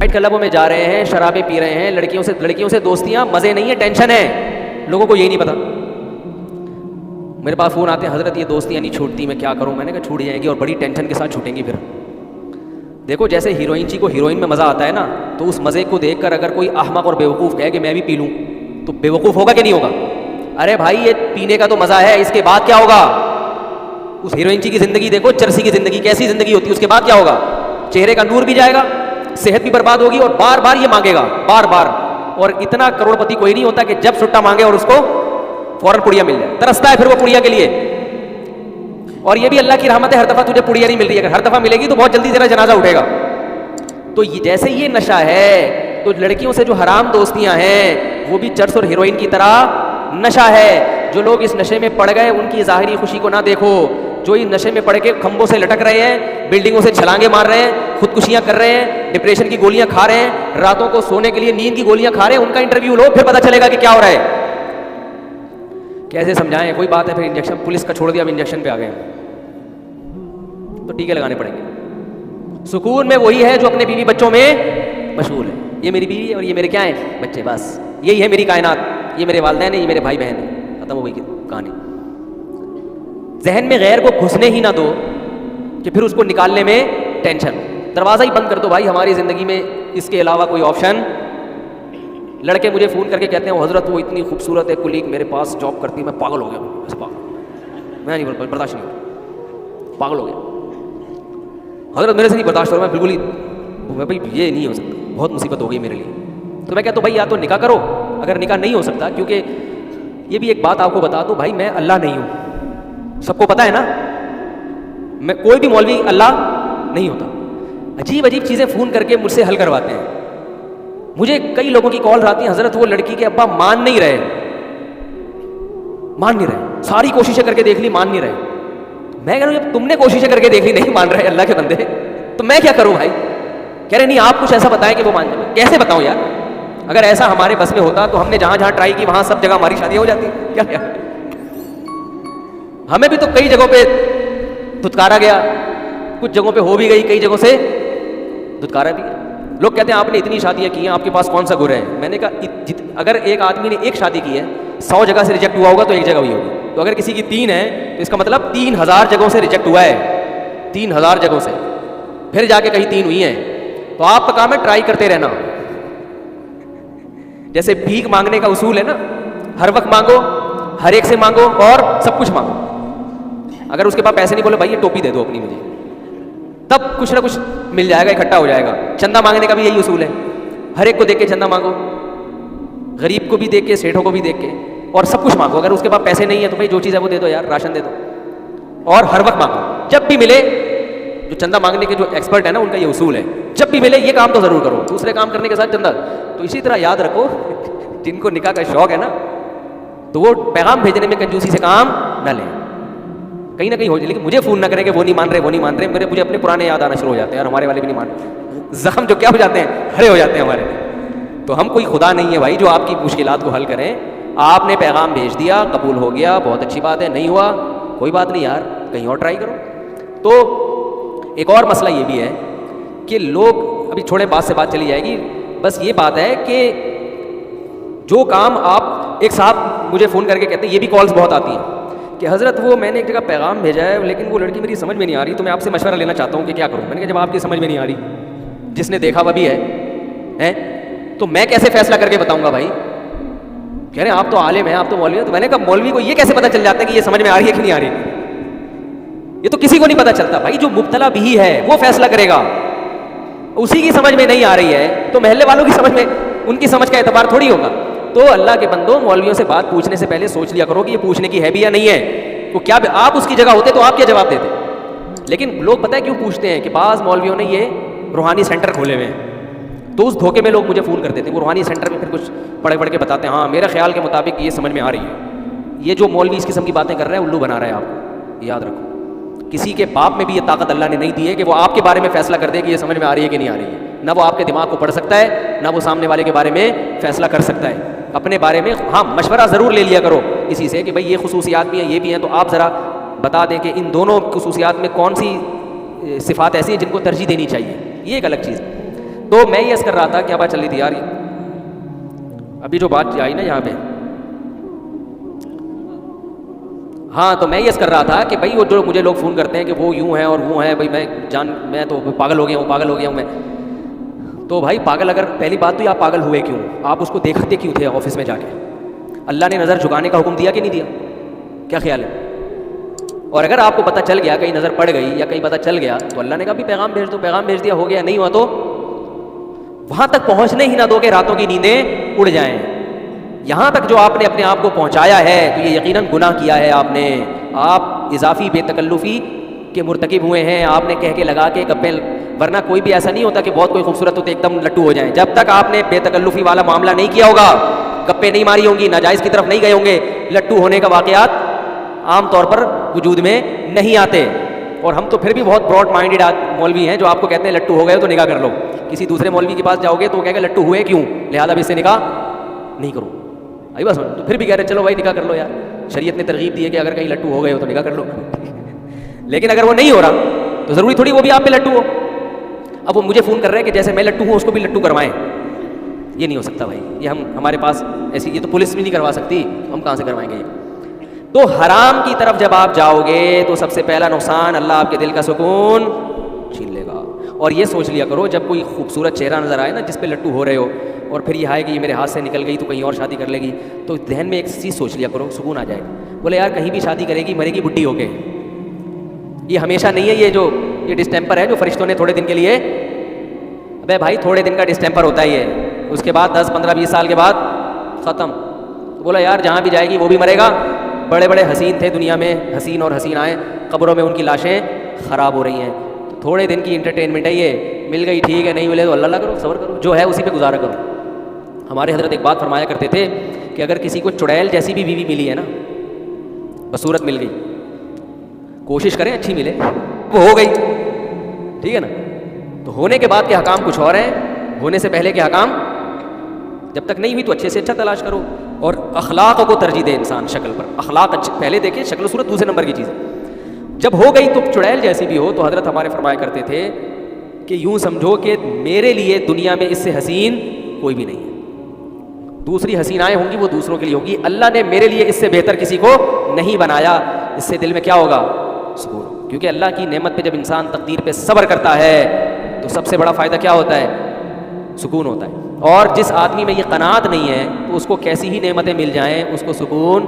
Night کلبوں میں جا رہے ہیں, شرابیں پی رہے ہیں, لڑکیوں سے دوستیاں, مزے نہیں ہیں, ٹینشن ہے. لوگوں کو یہی نہیں پتا. میرے پاس فون آتے ہیں, حضرت یہ دوستیاں نہیں چھوٹتی, میں کیا کروں. میں نے کہا چھوٹ جائیں گی, اور بڑی ٹینشن کے ساتھ چھوٹیں گی. پھر دیکھو جیسے ہیروئن جی کو ہیروئن میں مزہ آتا ہے نا, تو اس مزے کو دیکھ کر اگر کوئی احمق اور بیوقوف کہے کہ میں بھی پی لوں, تو بیوقوف ہوگا کہ نہیں ہوگا؟ ارے بھائی یہ پینے کا تو مزہ ہے, اس کے بعد کیا ہوگا؟ اس ہیروئن جی کی زندگی دیکھو, چرسی کی زندگی کیسی زندگی ہوتی ہے, اس کے بعد کیا ہوگا؟ چہرے کا نور بھی جائے گا, صحت بھی برباد ہوگی, اور بار بار یہ مانگے گا, بار بار. اور اتنا کروڑ پتی کوئی نہیں ہوتا کہ جب سٹا مانگے اور اس کو فوراً پڑیا مل جائے. ترستا ہے پھر وہ پڑیا کے لیے. اور یہ بھی اللہ کی رحمت ہے, ہر دفعہ تجھے پڑیا نہیں مل رہی. اگر ہر دفعہ ملے گی تو بہت جلدی تیرا جنازہ اٹھے گا. تو جیسے یہ نشہ ہے, تو لڑکیوں سے جو حرام دوستیاں ہیں وہ بھی چرس اور ہیروئن کی طرح نشہ ہے. جو لوگ اس نشے میں پڑ گئے ان کی ظاہری خوشی کو نہ دیکھو. جو اس نشے میں پڑ کے کھمبوں سے لٹک رہے ہیں, بلڈنگوں سے چھلانگے مار رہے ہیں, خودکشیاں کر رہے ہیں, ڈپریشن کی گولیاں کھا رہے ہیں, راتوں کو سونے کے لیے نیند کی گولیاں کھا رہے ہیں, ان کا انٹرویو لو, پھر پتہ چلے گا کہ کیا ہو رہا ہے. کیسے سمجھائیں؟ کوئی بات ہے. پھر انجیکشن پولیس کا چھوڑ دیا, اب انجیکشن پہ آ گئے, تو ٹیکے لگانے پڑیں گے. سکون میں وہی ہے جو اپنے بیوی بچوں میں مشغول ہے. یہ میری بیوی اور یہ میرے کیا ہیں؟ بچے. بس یہی ہے میری کائنات. یہ میرے والدین ہیں, یہ میرے بھائی بہن ہیں, ختم ہو گئی کہانی. ذہن میں غیر کو گھسنے ہی نہ دو کہ پھر اس کو نکالنے میں ٹینشن. دروازہ ہی بند کر دو بھائی. ہماری زندگی میں اس کے علاوہ کوئی آپشن. لڑکے مجھے فون کر کے کہتے ہیں, وہ حضرت وہ اتنی خوبصورت ہے کلیگ میرے پاس جاب کرتی ہے, میں پاگل ہو گیا. بس پاگل, میں نہیں برداشت نہیں ہو, پاگل ہو گیا حضرت, میرے سے نہیں برداشت ہو رہا, میں بالکل ہی, میں بھائی یہ نہیں ہو سکتا, بہت مصیبت ہو گئی میرے لیے. تو میں کہتا ہوں بھائی یا تو نکاح کرو, اگر نکاح نہیں ہو سکتا, کیونکہ یہ بھی ایک بات آپ کو بتا دوں بھائی, میں اللہ نہیں ہوں, سب کو پتہ ہے نا, میں کوئی بھی مولوی اللہ نہیں ہوتا. عجیب عجیب چیزیں فون کر کے مجھ سے حل کرواتے ہیں. مجھے کئی لوگوں کی کال آتی ہیں, حضرت وہ لڑکی کے ابا مان نہیں رہے, ساری کوششیں کر کے دیکھ لی, مان نہیں رہے. میں کہہ رہا ہوں جب تم نے کوششیں کر کے دیکھ لی نہیں مان رہے اللہ کے بندے, تو میں کیا کروں بھائی؟ کہہ رہے نہیں آپ کچھ ایسا بتائیں کہ وہ مان جائے. کیسے بتاؤں یار؟ اگر ایسا ہمارے بس میں ہوتا تو ہم نے جہاں جہاں ٹرائی کی وہاں سب جگہ ہماری شادی ہو جاتی. کیا ہمیں بھی تو کئی جگہوں پہ دھتکارا گیا, کچھ جگہوں پہ ہو بھی گئی, کئی جگہوں سے دھتکارا بھی گیا. لوگ کہتے ہیں آپ نے اتنی شادیاں کی ہیں, آپ کے پاس کون سا گر ہے؟ میں نے کہا اگر ایک آدمی نے ایک شادی کی ہے, 100 جگہ سے ریجیکٹ ہوا ہوگا تو ایک جگہ ہوئی ہوگی. تو اگر کسی کی 3 ہے تو اس کا مطلب 3000 جگہوں سے ریجیکٹ ہوا ہے, 3000 جگہوں سے, پھر جا کے کہیں 3 ہوئی ہیں. تو آپ کا کام ہے ٹرائی کرتے رہنا. جیسے بھیک مانگنے کا اصول ہے نا, ہر وقت مانگو, ہر ایک سے مانگو اور سب کچھ مانگو. اگر اس کے پاس پیسے نہیں, بولے بھائی یہ ٹوپی دے دو اپنی مجھے, تب کچھ نہ کچھ مل جائے گا, اکٹھا ہو جائے گا. چندہ مانگنے کا بھی یہی اصول ہے, ہر ایک کو دیکھ کے چندہ مانگو, غریب کو بھی دیکھ کے, سیٹھوں کو بھی دیکھ کے, اور سب کچھ مانگو. اگر اس کے پاس پیسے نہیں ہیں تو بھائی جو چیز ہے وہ دے دو یار, راشن دے دو, اور ہر وقت مانگو. جب بھی ملے, جو چندہ مانگنے کے جو ایکسپرٹ ہیں نا ان کا یہ اصول ہے, جب بھی ملے یہ کام تو ضرور کرو, دوسرے کام کرنے کے ساتھ چندہ. تو اسی طرح یاد رکھو, جن کو نکاح کا شوق ہے نا تو وہ پیغام بھیجنے میں کنجوسی سے کام نہ لیں, کہیں نہ کہیں ہو جائے. لیکن مجھے فون نہ کریں کہ وہ نہیں مان رہے, مجھے اپنے پرانے یاد آنا شروع ہو جاتے ہیں, اور ہمارے والے بھی نہیں مان رہے. زخم جو کیا ہو جاتے ہیں, کھڑے ہو جاتے ہیں ہمارے. تو ہم کوئی خدا نہیں ہے بھائی جو آپ کی مشکلات کو حل کریں. آپ نے پیغام بھیج دیا, قبول ہو گیا, بہت اچھی بات ہے. نہیں ہوا کوئی بات نہیں یار, کہیں اور ٹرائی کرو. تو ایک اور مسئلہ یہ بھی ہے کہ لوگ, ابھی چھوڑے بات سے بات چلی جائے گی, بس یہ بات ہے کہ جو کام آپ, ایک صاحب مجھے فون کر کے کہتے ہیں, یہ بھی کالز بہت آتی ہیں کہ حضرت وہ میں نے ایک جگہ پیغام بھیجا ہے لیکن وہ لڑکی میری سمجھ میں نہیں آ رہی, تو میں آپ سے مشورہ لینا چاہتا ہوں کہ کیا کروں. میں نے کہا جب آپ کی سمجھ میں نہیں آ رہی, جس نے دیکھا وہ بھی ہے, تو میں کیسے فیصلہ کر کے بتاؤں گا بھائی؟ کہہ رہے ہیں آپ تو عالم ہیں, آپ تو مولوی ہیں. تو میں نے کہا مولوی کو یہ کیسے پتہ چل جاتا ہے کہ یہ سمجھ میں آ رہی ہے کہ نہیں آ رہی؟ یہ تو کسی کو نہیں پتہ چلتا بھائی. جو مبتلا بھی ہے وہ فیصلہ کرے گا. اسی کی سمجھ میں نہیں آ رہی ہے تو محلے والوں کی سمجھ میں, ان کی سمجھ کا اعتبار تھوڑی ہوگا. تو اللہ کے بندوں, مولویوں سے بات پوچھنے سے پہلے سوچ لیا کرو کہ یہ پوچھنے کی ہے بھی یا نہیں ہے. تو کیا آپ اس کی جگہ ہوتے تو آپ کیا جواب دیتے؟ لیکن لوگ پتہ ہے کیوں پوچھتے ہیں کہ بعض مولویوں نے یہ روحانی سینٹر کھولے ہوئے ہیں, تو اس دھوکے میں لوگ مجھے فون کر دیتے ہیں. وہ روحانی سینٹر میں پھر کچھ پڑھ کے بتاتے ہیں, ہاں میرے خیال کے مطابق یہ سمجھ میں آ رہی ہے. یہ جو مولوی اس قسم کی باتیں کر رہے ہیں الو بنا رہے ہیں آپ کو, یاد رکھو. کسی کے باپ میں بھی یہ طاقت اللہ نے نہیں دی ہے کہ وہ آپ کے بارے میں فیصلہ کر دے کہ یہ سمجھ میں آ رہی ہے کہ نہیں آ رہی ہے. نہ وہ آپ کے دماغ کو پڑھ سکتا ہے, نہ وہ سامنے والے کے بارے میں فیصلہ کر سکتا ہے. اپنے بارے میں ہاں مشورہ ضرور لے لیا کرو کسی سے کہ بھائی یہ خصوصیات بھی ہیں, یہ بھی ہیں, تو آپ ذرا بتا دیں کہ ان دونوں خصوصیات میں کون سی صفات ایسی ہیں جن کو ترجیح دینی چاہیے. یہ ایک الگ چیز. تو میں یہ کر رہا تھا، کیا بات چل رہی تھی یار، ابھی جو بات آئی نا یہاں پہ، ہاں تو میں یہ کر رہا تھا کہ بھائی وہ جو مجھے لوگ فون کرتے ہیں کہ وہ یوں ہے اور وہ ہے، بھائی میں تو پاگل ہو گیا ہوں، پاگل ہو گیا ہوں میں. تو بھائی پاگل، اگر پہلی بات تو یہ آپ پاگل ہوئے کیوں؟ آپ اس کو دیکھتے کیوں تھے آفس میں جا کے؟ اللہ نے نظر جھکانے کا حکم دیا کہ نہیں دیا؟ کیا خیال ہے؟ اور اگر آپ کو پتہ چل گیا، کہیں نظر پڑ گئی یا کہیں پتہ چل گیا، تو اللہ نے کہا بھی پیغام بھیج دو، پیغام بھیج دیا، ہو گیا. نہیں ہوا تو وہاں تک پہنچنے ہی نہ دو کہ راتوں کی نیندیں اڑ جائیں. یہاں تک جو آپ نے اپنے آپ کو پہنچایا ہے تو یہ یقیناً گناہ کیا ہے آپ نے. آپ اضافی بے تکلفی کے مرتکب ہوئے ہیں. آپ نے کہہ کے لگا کے گپے، ورنہ کوئی بھی ایسا نہیں ہوتا کہ بہت کوئی خوبصورت ہوتے ایک دم لٹو ہو جائیں. جب تک آپ نے بے تکلفی والا معاملہ نہیں کیا ہوگا، گپے نہیں ماری ہوں گی، ناجائز کی طرف نہیں گئے ہوں گے، لٹو ہونے کا واقعات عام طور پر وجود میں نہیں آتے. اور ہم تو پھر بھی بہت براڈ مائنڈیڈ مولوی ہیں جو آپ کو کہتے ہیں لٹو ہو گئے تو نکاح کر لو. کسی دوسرے مولوی کے پاس جاؤ گے تو وہ کہے گا لٹو ہوئے کیوں، لہٰذا بھی اس سے نکاح نہیں کرو. آئی بس، تو پھر بھی کہہ رہے چلو بھائی نکاح کر لو یار. شریعت نے ترغیب دی ہے کہ اگر کہیں لٹو ہو گئے ہو تو نکاح کر لو. لیکن اگر وہ نہیں ہو رہا تو ضروری تھوڑی وہ بھی آپ پہ لٹو ہو. اب وہ مجھے فون کر رہے ہیں کہ جیسے میں لٹو ہوں اس کو بھی لٹو کروائیں. یہ نہیں ہو سکتا بھائی، یہ ہمارے پاس ایسی، یہ تو پولیس بھی نہیں کروا سکتی، ہم کہاں سے کروائیں گے یہ. تو حرام کی طرف جب آپ جاؤ گے تو سب سے پہلا نقصان، اللہ آپ کے دل کا سکون چھین لے گا. اور یہ سوچ لیا کرو جب کوئی خوبصورت چہرہ نظر آئے نا جس پہ لٹو ہو رہے ہو، اور پھر یہ آئے کہ یہ میرے ہاتھ سے نکل گئی تو کہیں اور شادی کر لے گی، تو ذہن میں ایک چیز سوچ لیا کرو، سکون آ جائے گا. بولے یار کہیں بھی شادی کرے گی مرے گی بڈھی ہو کے. یہ ہمیشہ نہیں ہے، یہ ڈسٹیمپر ہے جو فرشتوں نے تھوڑے دن کے لیے، ابے بھائی تھوڑے دن کا ڈسٹیمپر ہوتا ہی ہے، اس کے بعد 10 15 20 سال کے بعد ختم. تو بولا یار جہاں بھی جائے گی وہ بھی مرے گا. بڑے بڑے حسین تھے دنیا میں، حسین اور حسینائیں، قبروں میں ان کی لاشیں خراب ہو رہی ہیں. تو تھوڑے دن کی انٹرٹینمنٹ ہے، یہ مل گئی ٹھیک ہے، نہیں ملے تو اللہ کرو، صبر کرو، جو ہے اسی پہ گزارا کرو. ہمارے حضرت ایک بات فرمایا کرتے تھے کہ اگر کسی کو چڑیل جیسی بھی بیوی ملی ہے نا، بصورت مل گئی، کوشش کریں اچھی ملے، وہ ہو گئی ٹھیک ہے نا. تو ہونے کے بعد کے حکام کچھ اور ہیں، ہونے سے پہلے کے حکام جب تک نہیں ہوئی تو اچھے سے اچھا تلاش کرو. اور اخلاق کو ترجیح دے انسان شکل پر. اخلاق اچھے پہلے دیکھیں، شکل و صورت دوسرے نمبر کی چیز ہے. جب ہو گئی تو چڑیل جیسی بھی ہو، تو حضرت ہمارے فرمایا کرتے تھے کہ یوں سمجھو کہ میرے لیے دنیا میں اس سے حسین کوئی بھی نہیں ہے. دوسری حسینائیں ہوں گی وہ دوسروں کے لیے ہوگی، اللہ نے میرے لیے اس سے بہتر کسی کو نہیں بنایا. اس سے دل میں کیا ہوگا؟ سکون. کیونکہ اللہ کی نعمت پہ جب انسان تقدیر پہ صبر کرتا ہے تو سب سے بڑا فائدہ کیا ہوتا ہے؟ سکون ہوتا ہے. اور جس آدمی میں یہ قناعت نہیں ہے تو اس کو کیسی ہی نعمتیں مل جائیں اس کو سکون